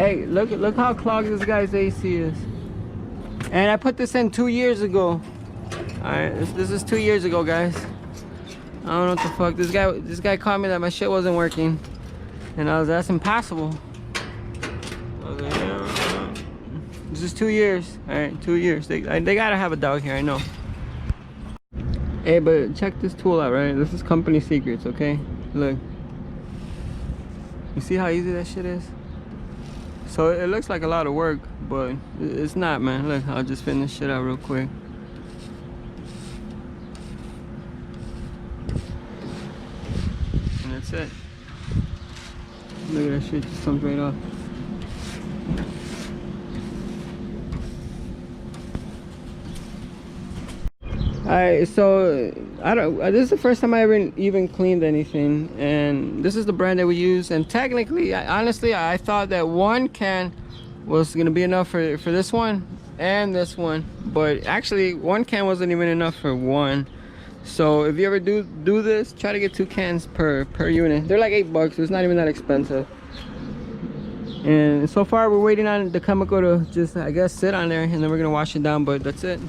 Hey, look how clogged this guy's AC is. And I put this in 2 years ago. Alright, this is 2 years ago, guys. I don't know what the fuck. This guy called me that my shit wasn't working. And that's impossible. I was like, yeah. This is 2 years. Alright, 2 years. They gotta have a dog here, I know. Hey, but check this tool out, right? This is company secrets, okay? Look. You see how easy that shit is? So it looks like a lot of work, but it's not, man. Look, I'll just finish this shit out real quick. And that's it. Look at that shit, just comes right off. Alright, so this is the first time I ever even cleaned anything, and this is the brand that we use. And technically, honestly, I thought that one can was gonna be enough for this one and this one, but actually one can wasn't even enough for one. So if you ever do this, try to get 2 cans per unit. They're like $8, so it's not even that expensive. And so far we're waiting on the chemical to just, I guess, sit on there, and then we're gonna wash it down, but that's it.